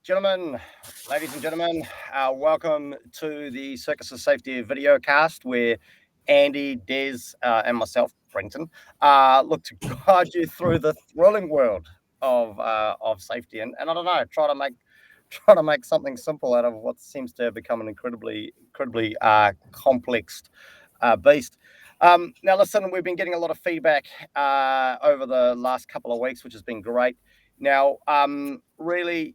Gentlemen, ladies and gentlemen, welcome to the Circus of Safety video cast where Andy, Des, and myself, Brenton, look to guide you through the thrilling world of safety and I don't know, try to make something simple out of what seems to have become an incredibly complex beast. Now, listen, we've been getting a lot of feedback over the last couple of weeks, which has been great. Now, really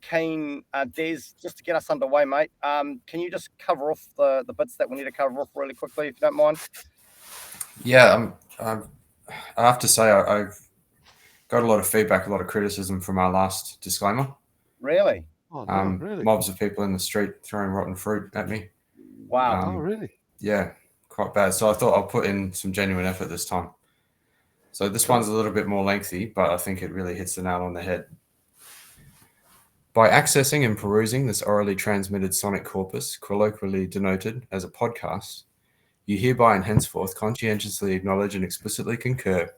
keen, Des, just to get us underway, mate. Can you just cover off the bits that we need to cover off really quickly, if you don't mind? Yeah, I have to say I've got a lot of feedback, a lot of criticism from our last disclaimer. Really? Oh, no, really? Mobs of people in the street throwing rotten fruit at me. Wow. Oh, really? Yeah, quite bad. So I thought I'll put in some genuine effort this time. So this one's a little bit more lengthy, but I think it really hits the nail on the head. By accessing and perusing this orally transmitted sonic corpus, colloquially denoted as a podcast, you hereby and henceforth conscientiously acknowledge and explicitly concur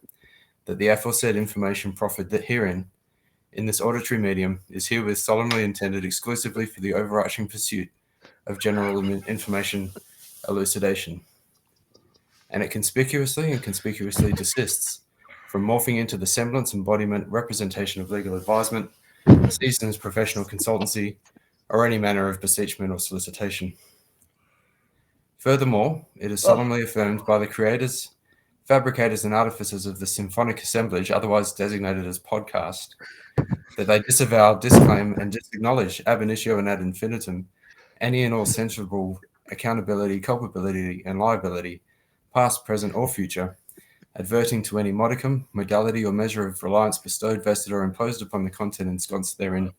that the aforesaid information proffered herein, in this auditory medium, is herewith solemnly intended exclusively for the overarching pursuit of general information elucidation, and it conspicuously desists from morphing into the semblance, embodiment, representation of legal advisement, seasons, professional consultancy, or any manner of beseechment or solicitation. Furthermore, it is solemnly affirmed by the creators, fabricators, and artificers of the symphonic assemblage, otherwise designated as podcast, that they disavow, disclaim, and disacknowledge ab initio and ad infinitum any and all censurable accountability, culpability, and liability, past, present, or future, adverting to any modicum, modality, or measure of reliance bestowed, vested, or imposed upon the content ensconced therein,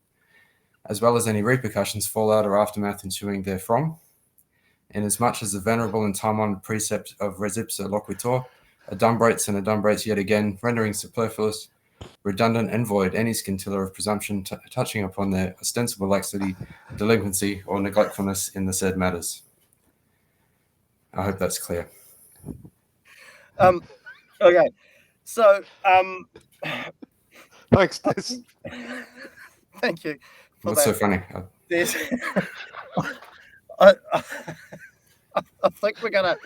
as well as any repercussions, fallout, or aftermath ensuing therefrom, inasmuch as the venerable and time-honored precept of res ipsa loquitur adumbrates and adumbrates yet again, rendering superfluous, redundant, and void any scintilla of presumption touching upon their ostensible laxity, delinquency, or neglectfulness in the said matters. I hope that's clear. Okay. So, Thanks, Des. thank you for What's that. so funny? Des. I think we're gonna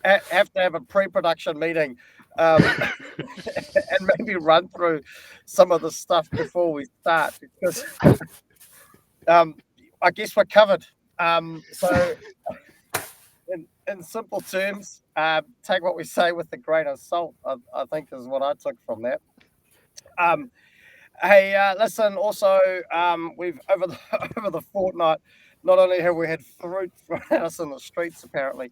have to have a pre-production meeting and maybe run through some of the stuff before we start because I guess we're covered. So in simple terms, take what we say with a grain of salt, I think is what I took from that. Hey, listen, also, we've over the fortnight, not only have we had fruit thrown at us in the streets, apparently,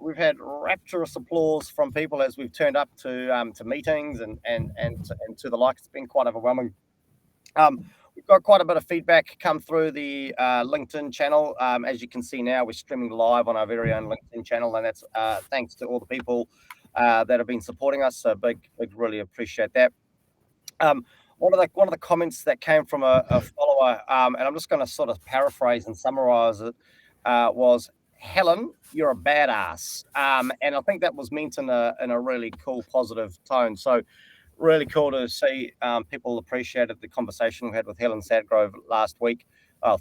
we've had rapturous applause from people as we've turned up to meetings and to the like. It's been quite overwhelming. We've got quite a bit of feedback come through the LinkedIn channel. As you can see now, we're streaming live on our very own LinkedIn channel, and that's thanks to all the people that have been supporting us. So big, really appreciate that. One of the comments that came from a follower, and I'm just going to sort of paraphrase and summarize it, was, "Helen, you're a badass," and I think that was meant in a really cool, positive tone. So, really cool to see people appreciated the conversation we had with Helen Sadgrove last week,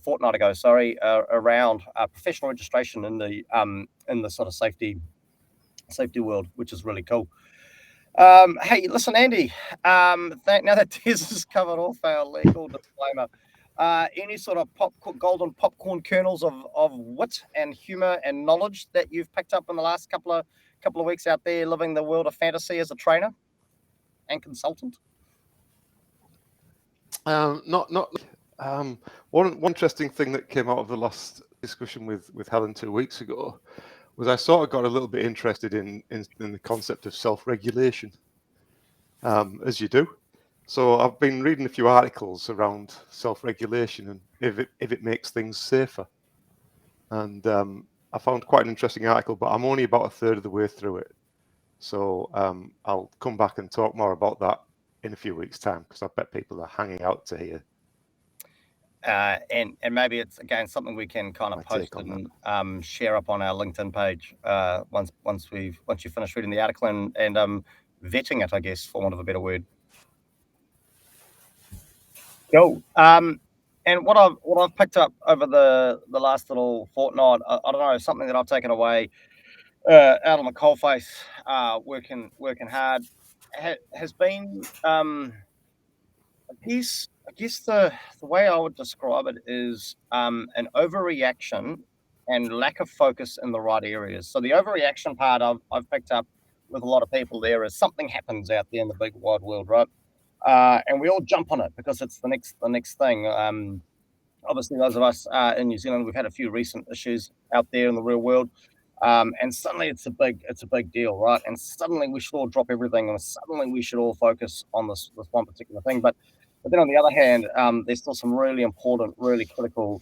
fortnight ago, sorry, around professional registration in the sort of safety world, which is really cool. Hey, listen, Andy. Now that Des has covered off our legal disclaimer, any sort of golden popcorn kernels of wit and humor and knowledge that you've picked up in the last couple of weeks out there living the world of fantasy as a trainer and consultant? Not. One interesting thing that came out of the last discussion with Helen 2 weeks ago was I sort of got a little bit interested in the concept of self-regulation, as you do. So I've been reading a few articles around self-regulation and if it makes things safer. And I found quite an interesting article, but I'm only about a third of the way through it. So I'll come back and talk more about that in a few weeks' time because I bet people are hanging out to hear. And maybe it's again something we can kind of post and share up on our LinkedIn page once you finish reading the article and vetting it, I guess, for want of a better word. Cool. And what I've picked up over the last little fortnight, I don't know, something that I've taken away out on the coalface, working hard, has been I guess the way I would describe it is an overreaction and lack of focus in the right areas. So the overreaction part I've picked up with a lot of people there is something happens out there in the big wide world, right? And we all jump on it because it's the next thing. Obviously, those of us in New Zealand, we've had a few recent issues out there in the real world, and suddenly it's a big deal, right? And suddenly we should all drop everything, and suddenly we should all focus on this one particular thing. But then on the other hand, there's still some really important, really critical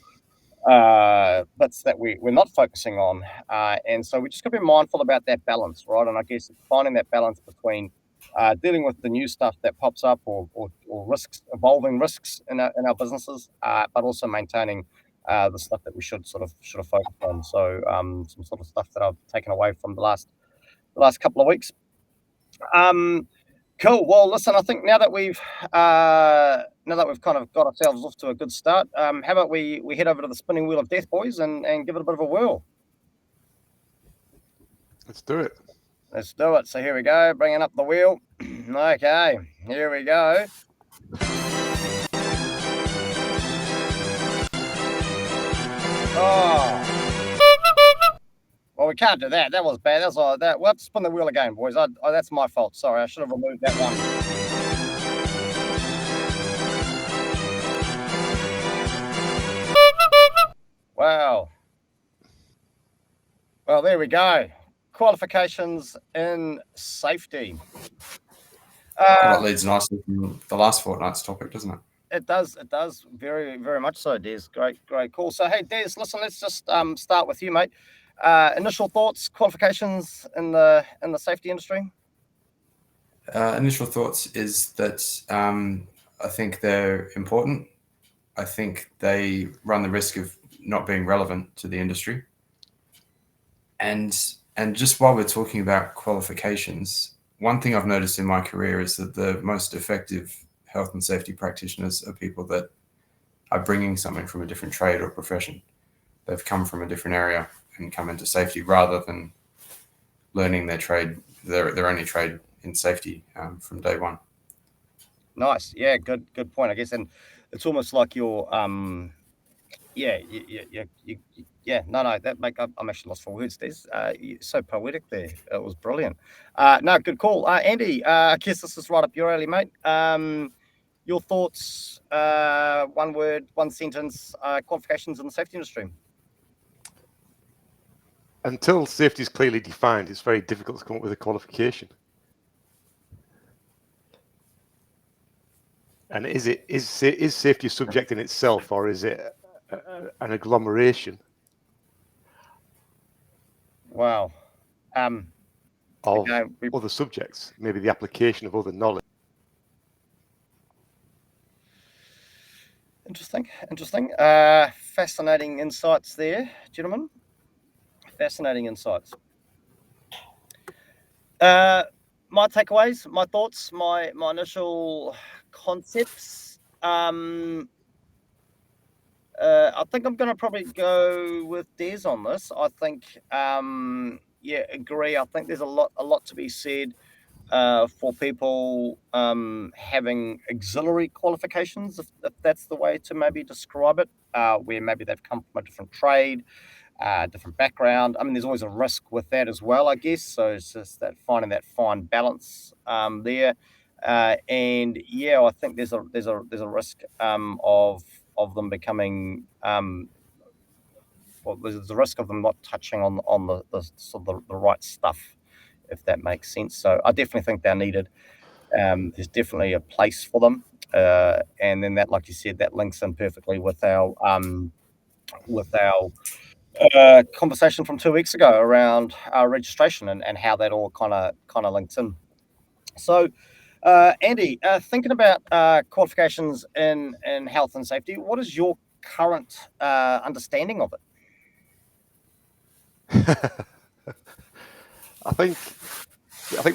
bits that we're not focusing on, and so we just got to be mindful about that balance, right? And I guess it's finding that balance between dealing with the new stuff that pops up, or risks, evolving risks in our businesses, but also maintaining the stuff that we should have focused on. So some sort of stuff that I've taken away from the last couple of weeks. Cool. Well, listen, I think now that we've kind of got ourselves off to a good start, how about we head over to the spinning wheel of death, boys, and give it a bit of a whirl. Let's do it. Let's do it. So here we go, bringing up the wheel. Okay, here we go. Oh. Well, we can't do that. That was bad. That's all. We'll have to spin the wheel again, boys. That's my fault. Sorry, I should have removed that one. Wow. Well, there we go. Qualifications in safety. That leads nicely from the last fortnight's topic, doesn't it? It does very, very much so, Des. Great call. So, hey, Des, listen, let's just start with you, mate. Initial thoughts, qualifications in the safety industry. Initial thoughts is that I think they're important. I think they run the risk of not being relevant to the industry. And just while we're talking about qualifications, one thing I've noticed in my career is that the most effective health and safety practitioners are people that are bringing something from a different trade or profession. They've come from a different area and come into safety rather than learning their trade, their only trade in safety from day one. Nice. Yeah, good point, I guess. And it's almost like you're yeah, no, that I'm actually lost for words. There's you're so poetic there. It was brilliant. No, good call. Andy, I guess this is right up your alley, mate. Your thoughts, one word, one sentence, qualifications in the safety industry. Until safety is clearly defined, it's very difficult to come up with a qualification. And is safety a subject in itself, or is it an agglomeration? Wow. Of other subjects, maybe the application of other knowledge. Interesting. Fascinating insights there, gentlemen. Fascinating insights. My takeaways, my thoughts, my initial concepts. I think I'm going to probably go with Des on this. I think, agree. I think there's a lot to be said for people having auxiliary qualifications, if that's the way to maybe describe it, where maybe they've come from a different trade, different background. I mean, there's always a risk with that as well, I guess. So it's just that finding that fine balance there. And yeah, I think there's a risk of them becoming there's a risk of them not touching on the sort of the right stuff, if that makes sense. So I definitely think they're needed. There's definitely a place for them, and then that, like you said, that links in perfectly with our conversation from 2 weeks ago around registration and how that all kind of links in. So, Andy, thinking about qualifications in health and safety, what is your current understanding of it? I think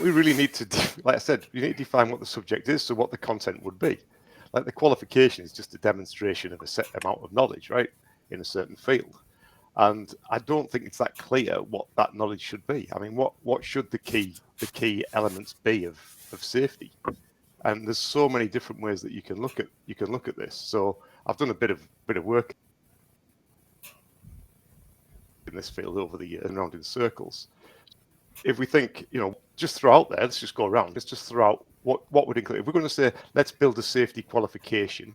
we really need to, like I said, you need to define what the subject is, so what the content would be. like the qualification is just a demonstration of a set amount of knowledge, right, in a certain field. And I don't think it's that clear what that knowledge should be. I mean, what should the key elements be of safety? And there's so many different ways that you can look at this. So I've done a bit of work in this field over the years and around in circles. If we think, just throw out there, let's just go around. Let's just throw out what would include. If we're going to say, let's build a safety qualification,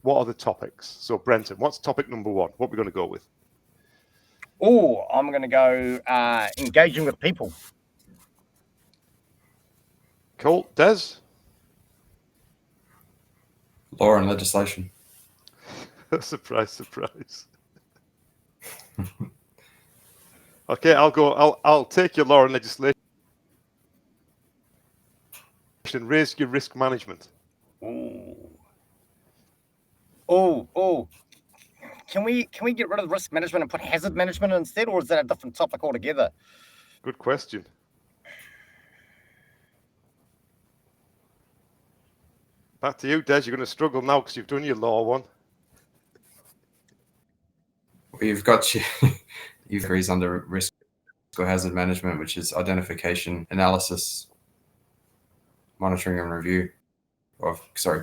what are the topics? So Brenton, what's topic number 1? What are we going to go with? Oh, I'm going to go engaging with people. Cool. Des? Law and legislation. Surprise, surprise. Okay, I'll take your law and legislation. Raise your risk management. Oh. Can we get rid of risk management and put hazard management instead, or is that a different topic altogether? Good question. Back to you, Des. You're going to struggle now because you've done your law one. You've got you've agrees under risk or hazard management, which is identification, analysis, monitoring and review,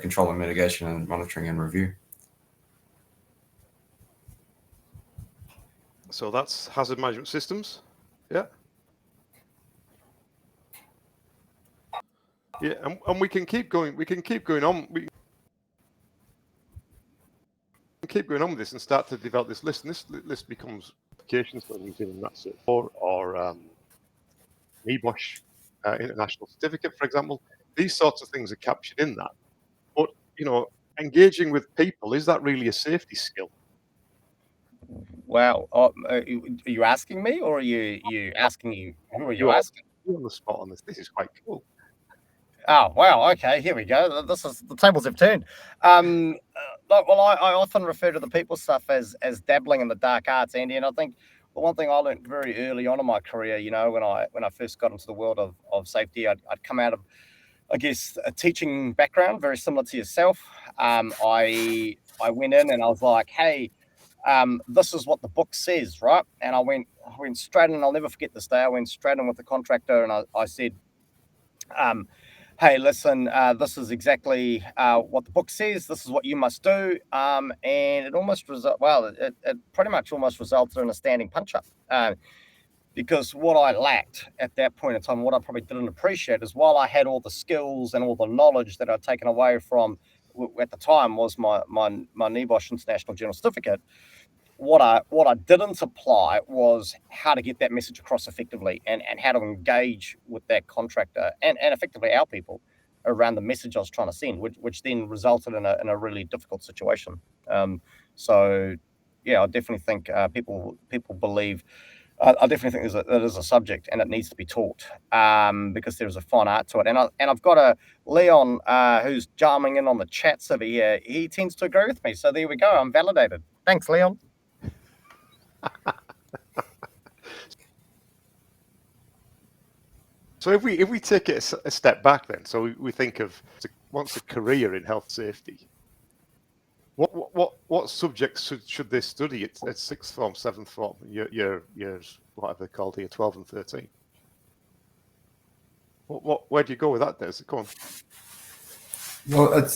control and mitigation, and monitoring and review. So that's hazard management systems. Yeah. Yeah, and we can keep going. We can keep going on. We can keep going on with this and start to develop this list. And this list becomes applications for New Zealand That's it, or NEBOSH International Certificate, for example. These sorts of things are captured in that. But engaging with people, is that really a safety skill? Wow. Are you asking me, or are you asking you? Who are you asking? You're on the spot on this. This is quite cool. Oh, wow. Okay, here we go. This is the tables have turned. I often refer to the people stuff as dabbling in the dark arts, Andy. And I think the one thing I learned very early on in my career, when I first got into the world of safety, I'd come out of, I guess, a teaching background, very similar to yourself. I went in and I was like, hey, this is what the book says, right? And I went straight in. I'll never forget this day. I went straight in with the contractor and I said, hey, listen, this is exactly what the book says. This is what you must do. And it almost it pretty much almost resulted in a standing punch up. Because what I lacked at that point in time, what I probably didn't appreciate is while I had all the skills and all the knowledge that I'd taken away from at the time was my NEBOSH International General Certificate, what I didn't apply was how to get that message across effectively and how to engage with that contractor and effectively our people around the message I was trying to send, which then resulted in a really difficult situation. So yeah, I definitely think people believe. I definitely think that is a subject and it needs to be taught because there is a fine art to it. And I've got a Leon who's jamming in on the chats over here. He tends to agree with me. So there we go. I'm validated. Thanks, Leon. So if we take it a step back then, so we think of what's a career in health safety. What subjects should they study at sixth form, seventh form, years whatever they're called here, 12 and 13? Where do you go with that, Des? Go on. Well,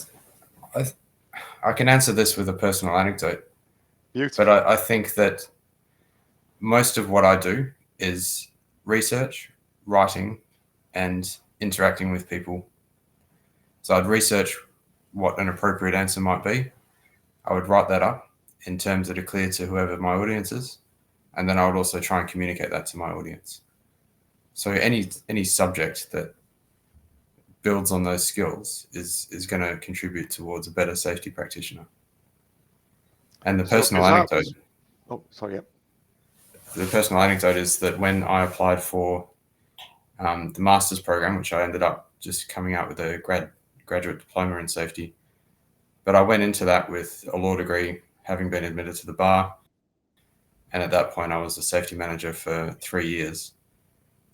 I can answer this with a personal anecdote. Beautiful. But I think that most of what I do is research, writing, and interacting with people. So I'd research what an appropriate answer might be. I would write that up in terms that are clear to whoever my audience is. And then I would also try and communicate that to my audience. So any subject that builds on those skills is going to contribute towards a better safety practitioner. And the personal anecdote. The personal anecdote is that when I applied for the master's program, which I ended up just coming out with a graduate diploma in safety, but I went into that with a law degree, having been admitted to the bar. And at that point, I was a safety manager for 3 years.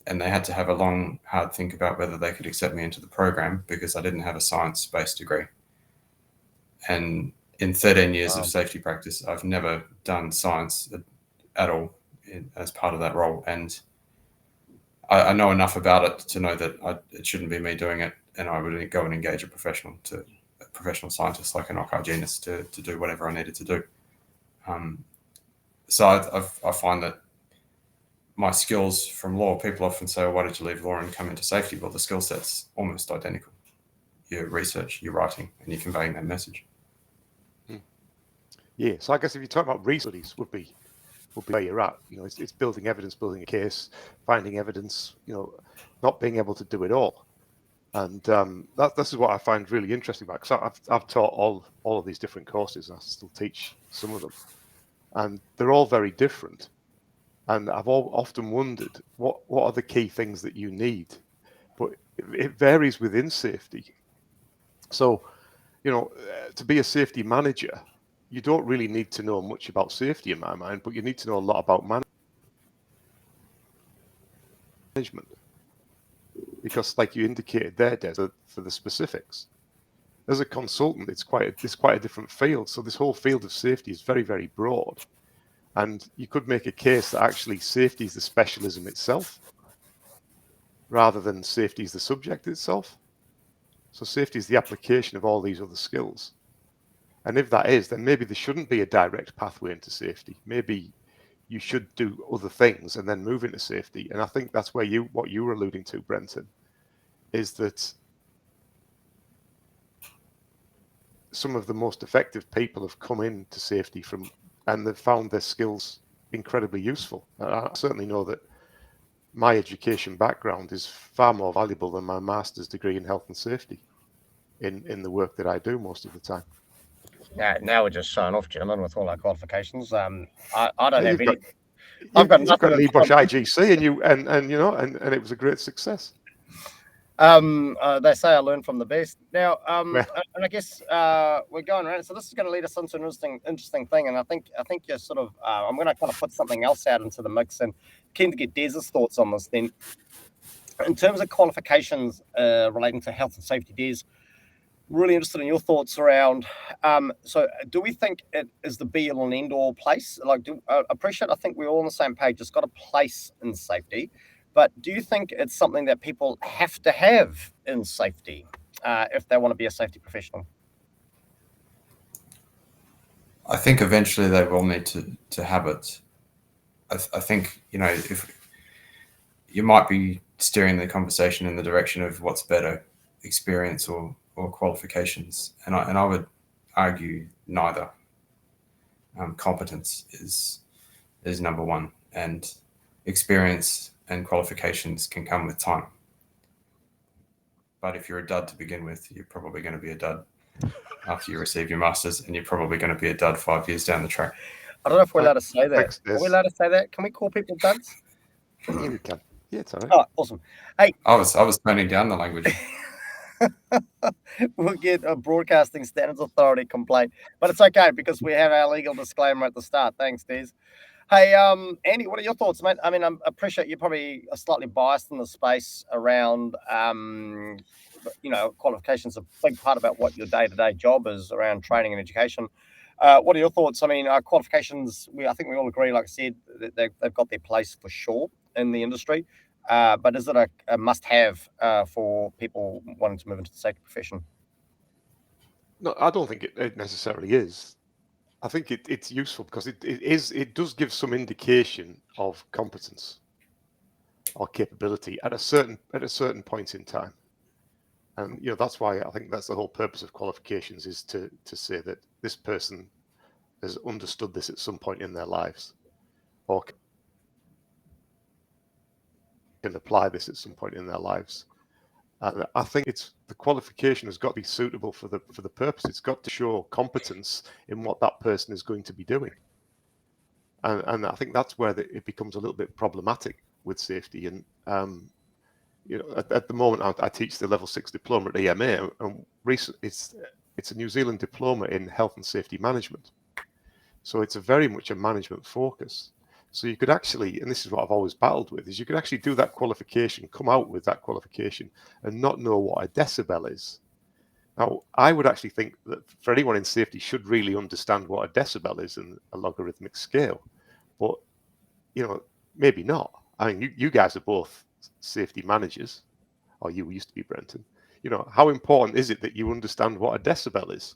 And they had to have a long, hard think about whether they could accept me into the program because I didn't have a science-based degree. And in 13 years Wow. of safety practice, I've never done science at all as part of that role. And I know enough about it to know that it shouldn't be me doing it, and I would go and engage a professional scientist like an hygienist to do whatever I needed to do. So I find that my skills from law, people often say, why did you leave law and come into safety? Well, the skill set's almost identical. Your research, your writing, and you're conveying that message. Yeah, so I guess if you talk about research, would be where you're at. It's building evidence, building a case, finding evidence. Not being able to do it all, and this is what I find really interesting about. Because I've taught all of these different courses, and I still teach some of them, and they're all very different. And I've often wondered what are the key things that you need, but it varies within safety. So, to be a safety manager, you don't really need to know much about safety in my mind, but you need to know a lot about management. Because like you indicated there, Des, for the specifics, as a consultant, it's quite a different field. So this whole field of safety is very, very broad. And you could make a case that actually safety is the specialism itself, rather than safety is the subject itself. So safety is the application of all these other skills. And if that is, then maybe there shouldn't be a direct pathway into safety. Maybe you should do other things and then move into safety. And I think that's where what you were alluding to, Brenton, is that some of the most effective people have come into safety and they've found their skills incredibly useful. I certainly know that my education background is far more valuable than my master's degree in health and safety in the work that I do most of the time. Now we're just showing off, gentlemen, with all our qualifications. I don't Yeah, have any. You've got got an nothing. eBrush IGC, and it was a great success. They say I learn from the best. Now, Well. and I guess we're going around. So this is going to lead us into an interesting thing, and I think you're sort of. I'm going to kind of put something else out into the mix, and keen to get Des's thoughts on this. Then, in terms of qualifications relating to health and safety, Des, really interested in your thoughts around. So, do we think it is the be all and end all place? Like, appreciate. I think we're all on the same page. It's got a place in safety. But do you think it's something that people have to have in safety if they want to be a safety professional? I think eventually they will need to have it. I think, if you might be steering the conversation in the direction of what's better, experience or qualifications. And I would argue neither. Competence is number one, and experience and qualifications can come with time. But if you're a dud to begin with, you're probably going to be a dud after you receive your master's, and you're probably going to be a dud 5 years down the track. I don't know if we're allowed to say that. Thanks, Are we allowed to say that? Can we call people duds? Yeah, we can. Yeah, it's all right. Oh, awesome. Hey, I was toning down the language. We'll get a Broadcasting Standards Authority complaint, but it's okay because we have our legal disclaimer at the start. Thanks, Des. Hey, Andy, what are your thoughts, mate? I mean, I appreciate you're probably slightly biased in the space around, qualifications are a big part about what your day-to-day job is around training and education. What are your thoughts? I mean, qualifications, I think we all agree, like I said, that they've got their place for sure in the industry. But is it a must-have for people wanting to move into the safety profession? No, I don't think it necessarily is. I think it's useful because it does give some indication of competence or capability at a certain point in time. And that's why I think that's the whole purpose of qualifications, is to say that this person has understood this at some point in their lives, or can apply this at some point in their lives. And I think the qualification has got to be suitable for the purpose. It's got to show competence in what that person is going to be doing. And I think that's where it becomes a little bit problematic with safety. And at the moment, I teach the level 6 diploma at EMA, and it's a New Zealand diploma in health and safety management. So it's very much a management focus. So you could actually, and this is what I've always battled with, is you could actually do that qualification, come out with that qualification, and not know what a decibel is. Now, I would actually think that for anyone in safety should really understand what a decibel is in a logarithmic scale, but maybe not. I mean, you guys are both safety managers, or you used to be, Brenton. How important is it that you understand what a decibel is?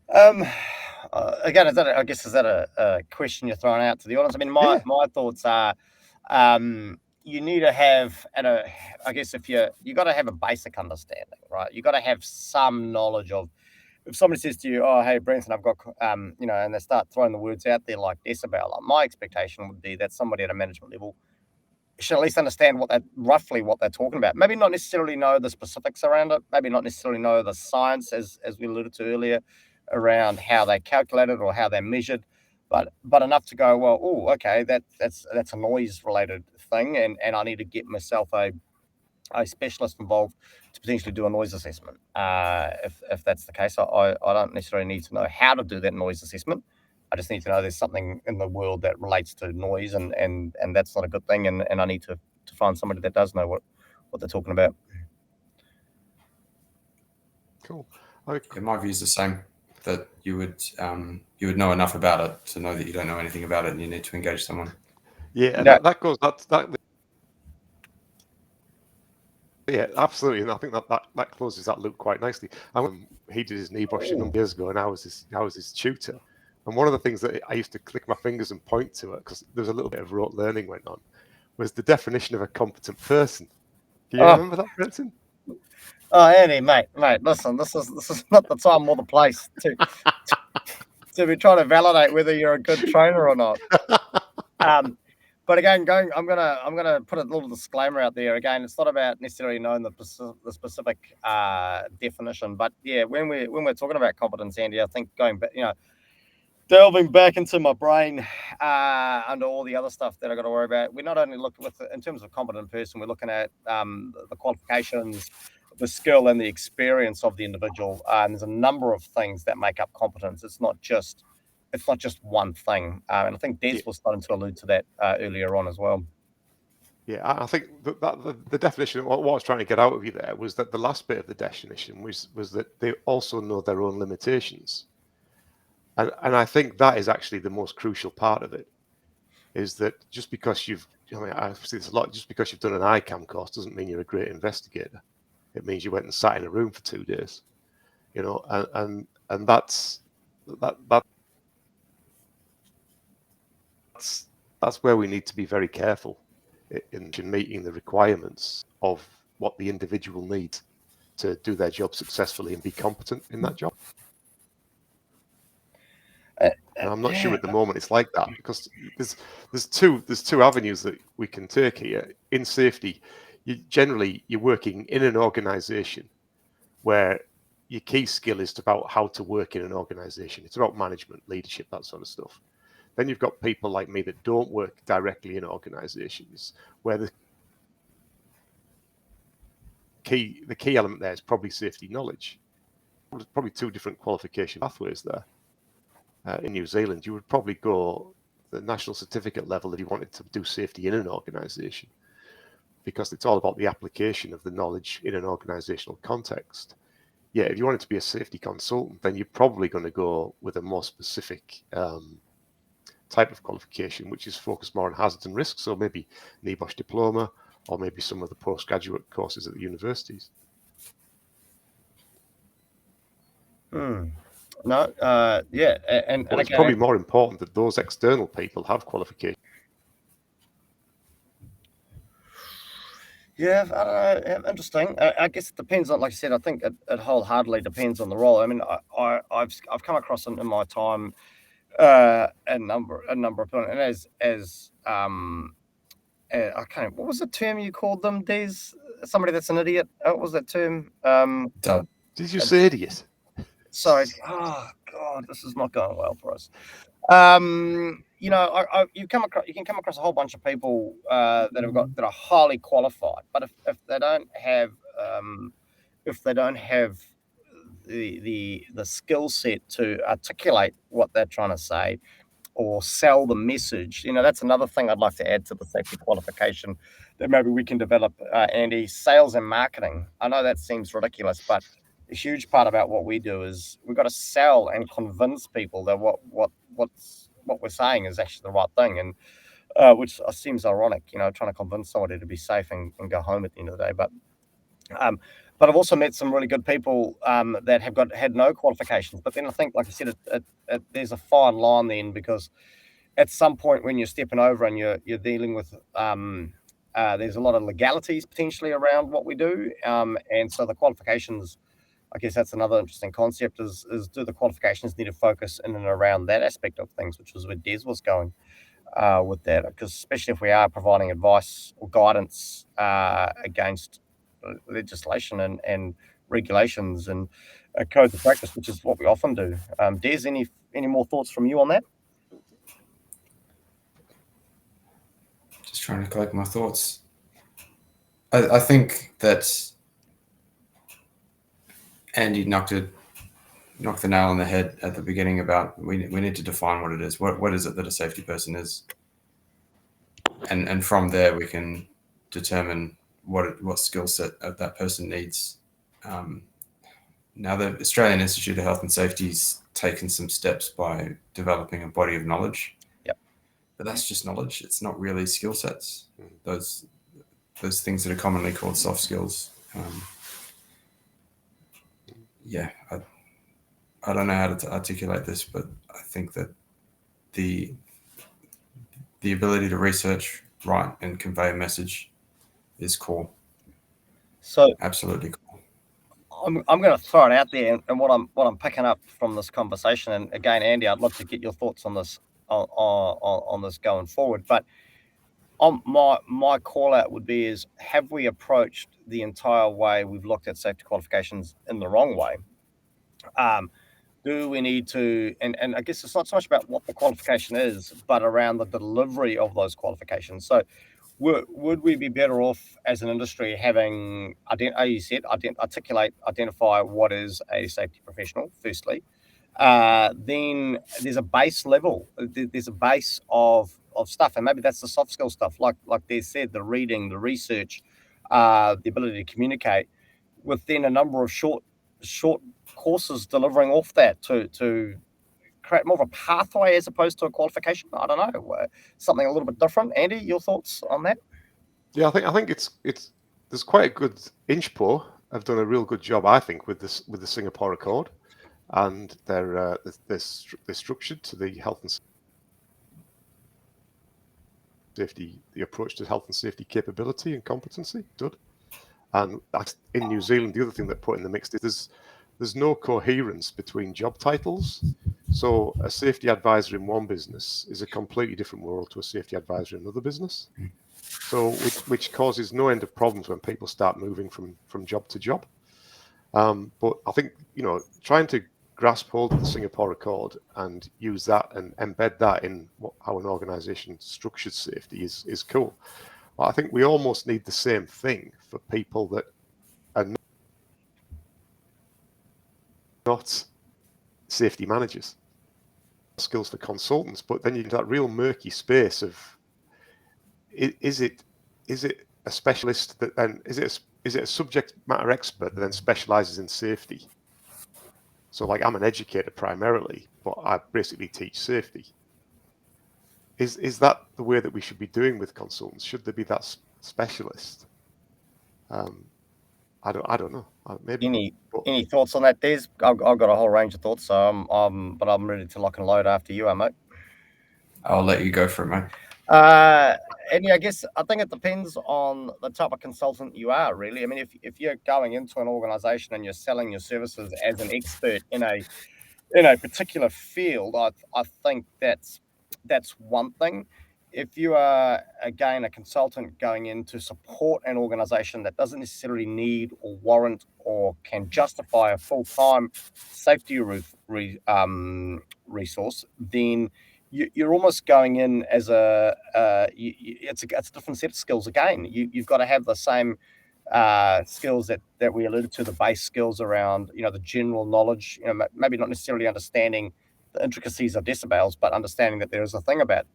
Again, is that a question you're throwing out to the audience? I mean, my thoughts are, you need to have, I guess if you got to have a basic understanding, right? You got to have some knowledge of. If somebody says to you, "Oh, hey, Brenton, I've got," and they start throwing the words out there like decibel, my expectation would be that somebody at a management level should at least understand roughly what they're talking about. Maybe not necessarily know the specifics around it. Maybe not necessarily know the science, as we alluded to earlier, around how they calculate it or how they're measured, but enough to go, well, oh, okay, that's a noise related thing, and I need to get myself a specialist involved to potentially do a noise assessment. If that's the case, I don't necessarily need to know how to do that noise assessment. I just need to know there's something in the world that relates to noise, and that's not a good thing, and I need to find somebody that does know what they're talking about. Cool. My view is the same, that you would know enough about it to know that you don't know anything about it and you need to engage someone. Yeah, yeah, absolutely, and I think that closes that loop quite nicely. He did his NEBOSH a number of years ago, and I was his tutor. And one of the things that I used to click my fingers and point to it, because there was a little bit of rote learning went on, was the definition of a competent person. Do you remember that, Brenton? Oh, Andy, mate, listen, this is not the time or the place to be trying to validate whether you're a good trainer or not. But again, I'm gonna put a little disclaimer out there. Again, it's not about necessarily knowing the specific definition, but yeah, when we're talking about competence, Andy, I think going back, delving back into my brain under all the other stuff that I got to worry about, we not only look in terms of competent person, we're looking at the qualifications, the skill, and the experience of the individual. And there's a number of things that make up competence. It's not just one thing. And I think Des was starting to allude to that earlier on as well. Yeah, I think that the definition, what I was trying to get out of you there was that the last bit of the definition was that they also know their own limitations. And I think that is actually the most crucial part of it, is that just because I see this a lot, just because you've done an ICAM course doesn't mean you're a great investigator. It means you went and sat in a room for 2 days, and that's where we need to be very careful in meeting the requirements of what the individual needs to do their job successfully and be competent in that job. And I'm not sure at the moment it's like that, because there's two avenues that we can take here. In safety, you're working in an organization where your key skill is about how to work in an organization. It's about management, leadership, that sort of stuff. Then you've got people like me that don't work directly in organizations, where the key element there is probably safety knowledge. There's probably 2 different qualification pathways there. In New Zealand, you would probably go the national certificate level if you wanted to do safety in an organization, because it's all about the application of the knowledge in an organizational context. Yeah, if you wanted to be a safety consultant, then you're probably going to go with a more specific type of qualification, which is focused more on hazards and risks, so maybe NEBOSH diploma, or maybe some of the postgraduate courses at the universities. No, yeah, and it's probably more important that those external people have qualification. Yeah, I don't know. Interesting. I guess it depends on, like I said, I think it wholeheartedly depends on the role. I mean, I've come across in my time a number of people, and as I can't. What was the term you called them, Des? Somebody that's an idiot. What was that term? Did you say idiot? Sorry. Oh God, this is not going well for us. You can come across a whole bunch of people that are highly qualified, but if they don't have the skill set to articulate what they're trying to say or sell the message, that's another thing I'd like to add to the safety qualification that maybe we can develop, Andy. Sales and marketing. I know that seems ridiculous, but a huge part about what we do is we've got to sell and convince people that what we're saying is actually the right thing, and which seems ironic, trying to convince somebody to be safe and go home at the end of the day. But I've also met some really good people that have had no qualifications. But then I think, like I said, there's a fine line then, because at some point when you're stepping over and you're dealing with there's a lot of legalities potentially around what we do, and so the qualifications, I guess that's another interesting concept, is do the qualifications need to focus in and around that aspect of things, which was where Des was going with that, because especially if we are providing advice or guidance against legislation and regulations and codes of practice, which is what we often do. Des, any more thoughts from you on that? Just trying to collect my thoughts. I think that Andy knocked the nail on the head at the beginning about we need to define what it is. What is it that a safety person is? And from there we can determine what skill set that person needs. Now the Australian Institute of Health and Safety's taken some steps by developing a body of knowledge. Yep. But that's just knowledge. It's not really skill sets. Those things that are commonly called soft skills. I don't know how to articulate this, but I think that the ability to research, write, and convey a message is core. So absolutely core. I'm going to throw it out there, and what I'm picking up from this conversation, and again, Andy, I'd love to get your thoughts on this on this going forward. But my call out would be is, have we approached the entire way we've looked at safety qualifications in the wrong way? Do we need to, and I guess it's not so much about what the qualification is, but around the delivery of those qualifications. So would we be better off as an industry having, you said, identify what is a safety professional, firstly. Then there's a base level, there's a base of stuff, and maybe that's the soft skill stuff, like they said, the reading, the research, the ability to communicate, within a number of short courses delivering off that to create more of a pathway as opposed to a qualification. I don't know, something a little bit different. Andy, your thoughts on that? Yeah, I think it's there's quite a good INCHPO have done a real good job, I think, with the Singapore Accord, and they're structured to the health and safety, the approach to health and safety capability and competency. Good. And in New Zealand, the other thing that put in the mix is there's no coherence between job titles. So a safety advisor in one business is a completely different world to a safety advisor in another business. So which causes no end of problems when people start moving from job to job. But I think, trying to grasp hold of the Singapore Accord and use that and embed that in how an organization structures safety is cool. But I think we almost need the same thing for people that are not safety managers. Skills for consultants, but then you get that real murky space of is it a specialist that then is it a subject matter expert that then specializes in safety? So like, I'm an educator primarily, but I basically teach safety. Is that the way that we should be doing with consultants? Should there be that specialist? I don't know. Maybe any thoughts on that, Des? I've got a whole range of thoughts, so but I'm ready to lock and load after you, mate. I'll let you go for it, mate. And I guess I think it depends on the type of consultant you are, really. I mean, if you're going into an organization and you're selling your services as an expert in a particular field, I think that's one thing. If you are, again, a consultant going in to support an organization that doesn't necessarily need or warrant or can justify a full-time safety resource, then you're almost going in as it's a different set of skills. Again, you've got to have the same skills that we alluded to, the base skills around, the general knowledge, maybe not necessarily understanding the intricacies of decibels, but understanding that there is a thing about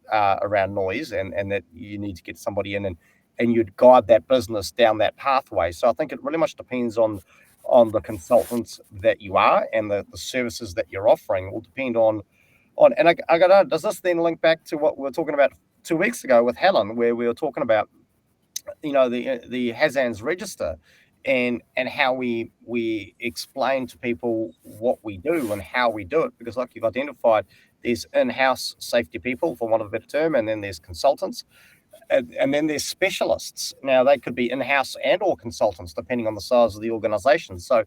around noise, and that you need to get somebody in and you'd guide that business down that pathway. So I think it really much depends on on the consultants that you are and the services that you're offering. It will depend on and I got to, does this then link back to what we were talking about 2 weeks ago with Helen, where we were talking about the Hazan's register and how we explain to people what we do and how we do it, because like you've identified, there's in-house safety people, for want of a better term, and then there's consultants, and then there's specialists. Now they could be in-house and or consultants depending on the size of the organization. So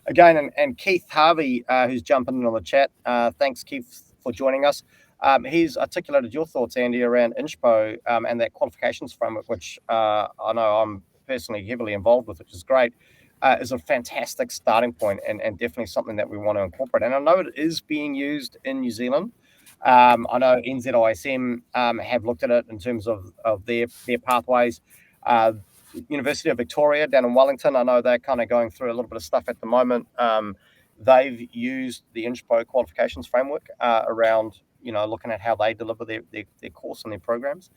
again, and Keith Harvey, who's jumping in on the chat, thanks Keith for joining us. He's articulated your thoughts, Andy, around INSPO and that qualifications framework, which I know I'm personally heavily involved with, which is great, is a fantastic starting point and definitely something that we want to incorporate. And I know it is being used in New Zealand. I know NZISM have looked at it in terms of their pathways. University of Victoria down in Wellington, I know they're kind of going through a little bit of stuff at the moment. They've used the INSPO qualifications framework around, looking at how they deliver their course and their programs.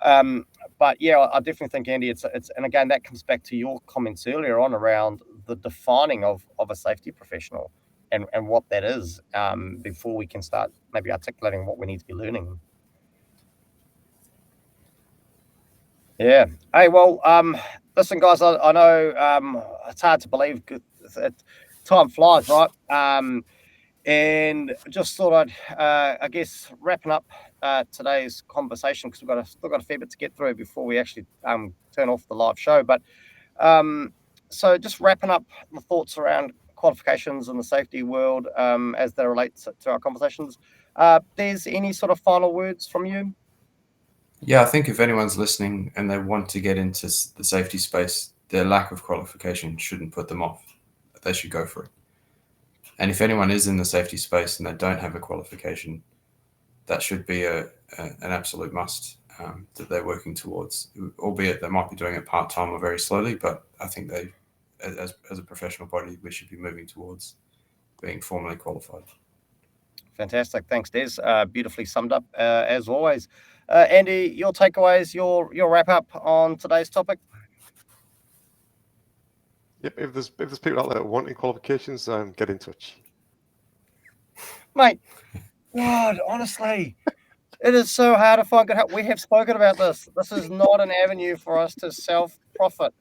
But yeah, I definitely think, Andy, it's and again, that comes back to your comments earlier on around the defining of a safety professional and what that is, before we can start maybe articulating what we need to be learning. Yeah. Hey, well, listen, guys, I know it's hard to believe. Time flies, right? And just thought I'd, I guess, wrapping up today's conversation, because we've still got a fair bit to get through before we actually turn off the live show. But so just wrapping up the thoughts around qualifications in the safety world as they relate to our conversations. There's any sort of final words from you? Yeah, I think if anyone's listening and they want to get into the safety space, their lack of qualification shouldn't put them off. They should go for it. And if anyone is in the safety space and they don't have a qualification, that should be an absolute must that they're working towards, albeit they might be doing it part-time or very slowly, but I think as a professional body, we should be moving towards being formally qualified. Fantastic. Thanks, Des. Beautifully summed up, as always. Andy, your takeaways, your wrap up on today's topic? Yep. If there's people out there wanting qualifications, get in touch, mate. God, honestly, it is so hard to find good help. We have spoken about this. This is not an avenue for us to self-profit.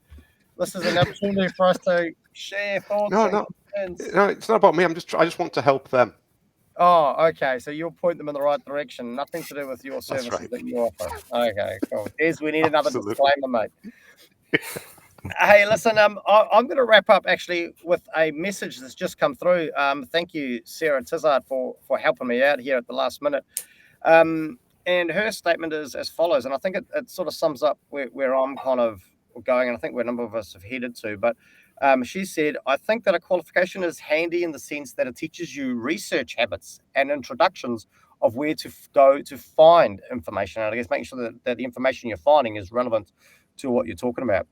This is an opportunity for us to share thoughts. No, it's not about me. I just want to help them. Oh, okay. So you'll point them in the right direction. Nothing to do with your services right. that you offer. Okay, cool. We need another disclaimer, mate. Hey, listen, I'm going to wrap up actually with a message that's just come through. Thank you, Sarah Tizard, for helping me out here at the last minute. And her statement is as follows, and I think it sort of sums up where I'm kind of going, and I think where a number of us have headed to. But she said, I think that a qualification is handy in the sense that it teaches you research habits and introductions of where to go to find information. And I guess making sure that the information you're finding is relevant to what you're talking about.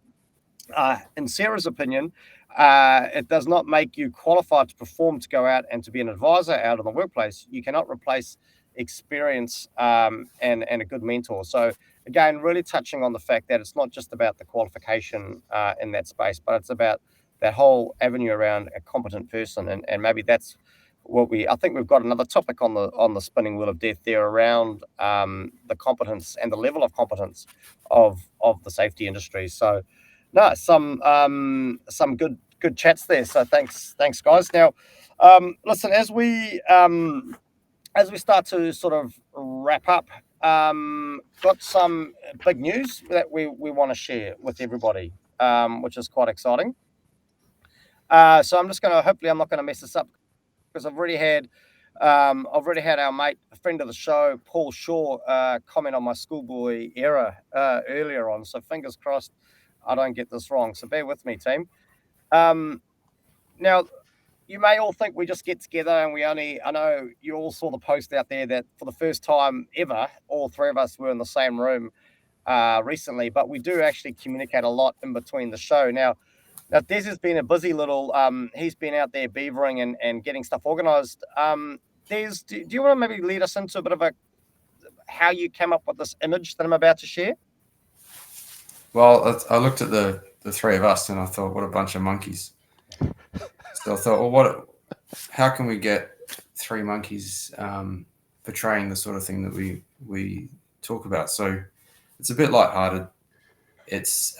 In Sarah's opinion, it does not make you qualified to perform, to go out and to be an advisor out in the workplace. You cannot replace experience and a good mentor. So again, really touching on the fact that it's not just about the qualification in that space, but it's about that whole avenue around a competent person. And maybe that's what I think we've got another topic on the spinning wheel of death there around the competence and the level of competence of the safety industry. So no, some good chats there. So thanks guys. Now, listen, as we start to sort of wrap up, got some big news that we want to share with everybody, which is quite exciting. So I'm just going to, hopefully I'm not going to mess this up, because I've already had our mate, a friend of the show, Paul Shaw, comment on my schoolboy error earlier on. So fingers crossed I don't get this wrong. So bear with me, team. Now, you may all think we just get together and I know you all saw the post out there that for the first time ever, all three of us were in the same room recently, but we do actually communicate a lot in between the show. Now Des has been a busy little, he's been out there beavering and getting stuff organized. Des, do you want to maybe lead us into a bit of how you came up with this image that I'm about to share? Well, I looked at the three of us and I thought, what a bunch of monkeys. So I thought, how can we get three monkeys portraying the sort of thing that we talk about? So it's a bit lighthearted. It's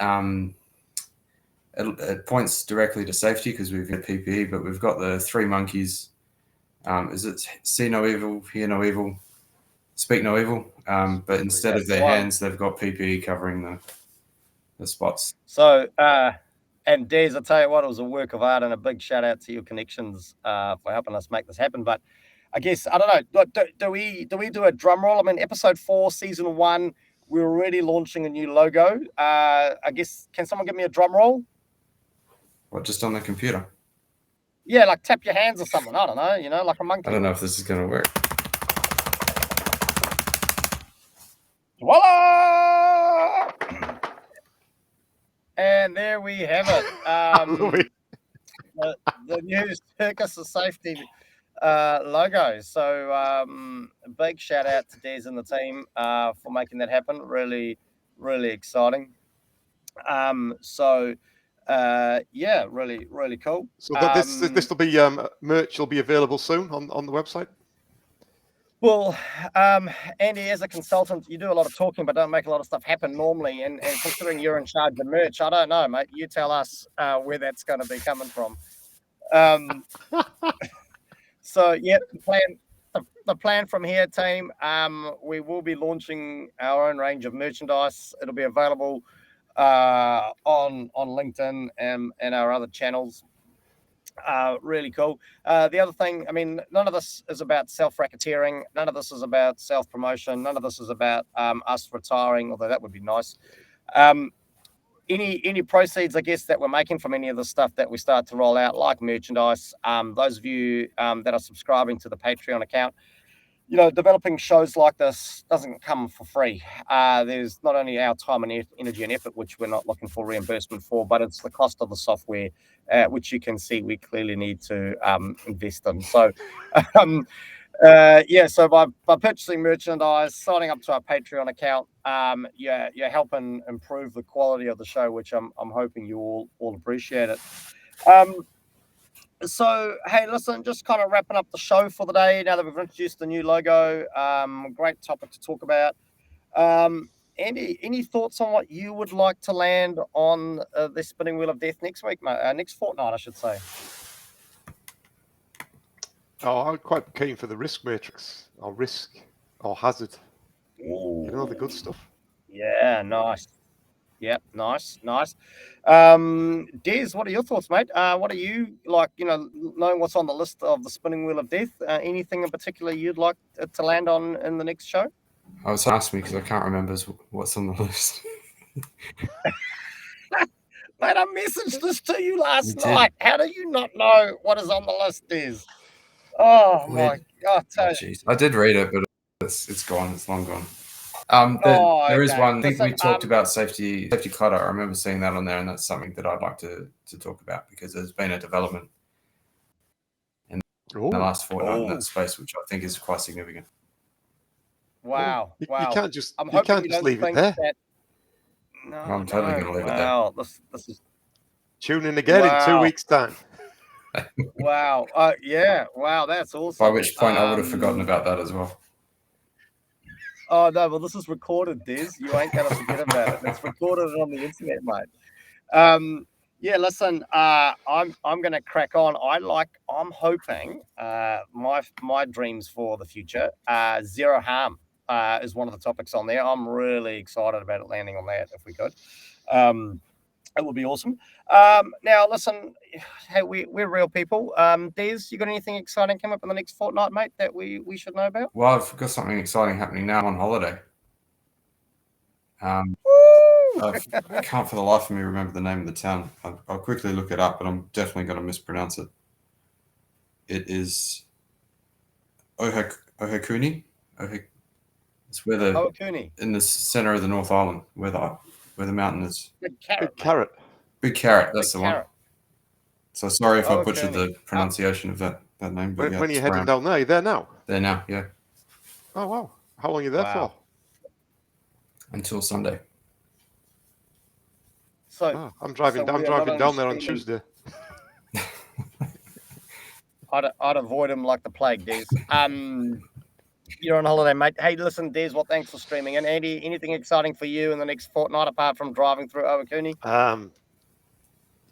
it points directly to safety because we've got PPE, but we've got the three monkeys. Is it see no evil, hear no evil, speak no evil? But instead of their hands, they've got PPE covering the spots. So, and Des, I'll tell you what, it was a work of art, and a big shout out to your connections for helping us make this happen. But I guess, I don't know, look, do we do a drum roll? I mean, episode 4, season 1, we're already launching a new logo. I guess, can someone give me a drum roll? What, just on the computer? Yeah, like tap your hands or something. I don't know, like a monkey. I don't know if this is going to work. Voila! And there we have it. The new Circus of Safety logo. So big shout out to Des and the team for making that happen. Really, really exciting. Yeah, really, really cool. So this will be merch will be available soon on the website. Well, Andy, as a consultant, you do a lot of talking, but don't make a lot of stuff happen normally. And considering you're in charge of merch, I don't know, mate. You tell us where that's going to be coming from. So, yeah, the plan from here, team, we will be launching our own range of merchandise. It'll be available on LinkedIn and our other channels. Really cool. The other thing, I mean, none of this is about self-racketeering. None of this is about self-promotion. None of this is about us retiring, although that would be nice. Any proceeds, I guess, that we're making from any of the stuff that we start to roll out, like merchandise, those of you that are subscribing to the Patreon account, developing shows like this doesn't come for free. There's not only our time and energy and effort, which we're not looking for reimbursement for, but it's the cost of the software, which you can see we clearly need to invest in. So, so by purchasing merchandise, signing up to our Patreon account, you're helping improve the quality of the show, which I'm hoping you all appreciate it. So, hey, listen, just kind of wrapping up the show for the day now that we've introduced the new logo. Great topic to talk about. Andy, any thoughts on what you would like to land on the spinning wheel of death next week, mate? Next fortnight, I should say. Oh, I'm quite keen for the risk matrix, or risk, or hazard. Ooh. The good stuff. Yeah, nice. Yep, nice. Des, what are your thoughts, mate? What are you like, knowing what's on the list of the spinning wheel of death? Anything in particular you'd like to land on in the next show? I was asking me because I can't remember what's on the list. Mate, I messaged this to you last night. How do you not know what is on the list, Des? Oh, my God. I did read it, but it's gone. It's long gone. There is one. I think we talked about safety clutter. I remember seeing that on there, and that's something that I'd like to talk about because there's been a development in the last fortnight in that space, which I think is quite significant. Wow. You can't just leave it there. No, I'm totally going to leave it there. Wow, this is. Tune in again in 2 weeks' time. Wow. Yeah. Wow, that's awesome. By which point I would have forgotten about that as well. Oh no! Well, this is recorded, Des. You ain't gonna forget about it. It's recorded on the internet, mate. Yeah. Listen, I'm gonna crack on. I'm hoping my dreams for the future. Zero harm is one of the topics on there. I'm really excited about it landing on that if we could. It would be awesome. Now, listen, hey, we're real people. Des, you got anything exciting coming up in the next fortnight, mate, that we should know about? Well, I've got something exciting happening now. I'm on holiday. I can't for the life of me remember the name of the town. I'll quickly look it up, but I'm definitely going to mispronounce it. It is Ohakuni. It's where Ohakuni. In the center of the North Island, where the mountain is. Big carrot. Big Carrot, that's the one. So sorry if I Okay. butchered the pronunciation of that name. But when are you heading down there? Are you there now? There now, yeah. Oh, wow. How long are you there for? Until Sunday. So I'm driving down there on Tuesday. I'd avoid him like the plague, Des. You're on holiday, mate. Hey, listen, Des. Well, thanks for streaming. And Andy, anything exciting for you in the next fortnight apart from driving through Owakuni?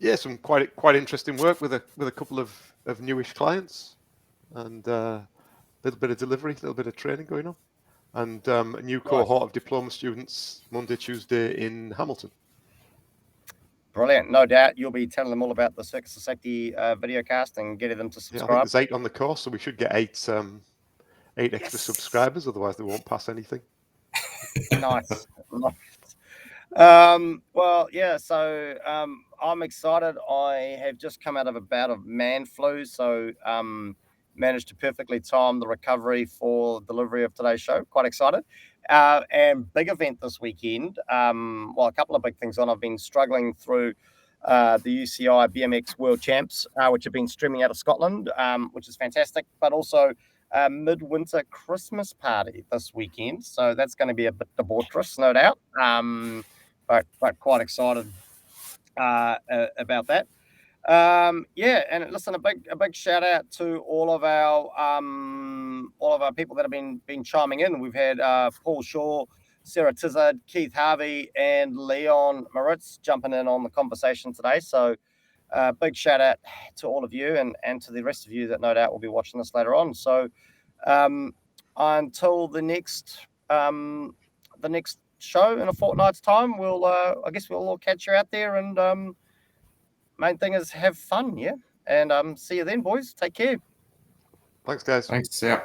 Yeah, some quite interesting work with a couple of newish clients, and a little bit of delivery, a little bit of training going on, and a new cohort of diploma students Monday, Tuesday in Hamilton. Brilliant. No doubt you'll be telling them all about the Circus of Safety video cast and getting them to subscribe. Yeah, I think there's 8 on the course, so we should get 8 extra subscribers. Otherwise, they won't pass anything. Nice. Well, yeah. So I'm excited. I have just come out of a bout of man flu, so managed to perfectly time the recovery for delivery of today's show. Quite excited. And big event this weekend. Well, a couple of big things on. I've been struggling through the UCI BMX World Champs, which have been streaming out of Scotland, which is fantastic, but also midwinter Christmas party this weekend. So that's going to be a bit debaucherous, no doubt. But quite excited about that. Yeah, and listen, a big shout out to all of our people that have been chiming in. We've had Paul Shaw, Sarah Tizard, Keith Harvey, and Leon Moritz jumping in on the conversation today. So big shout out to all of you and to the rest of you that no doubt will be watching this later on. So until the next show in a fortnight's time, we'll I guess we'll all catch you out there, and main thing is have fun, yeah. And see you then, boys. Take care. Thanks, guys. Thanks. Yeah.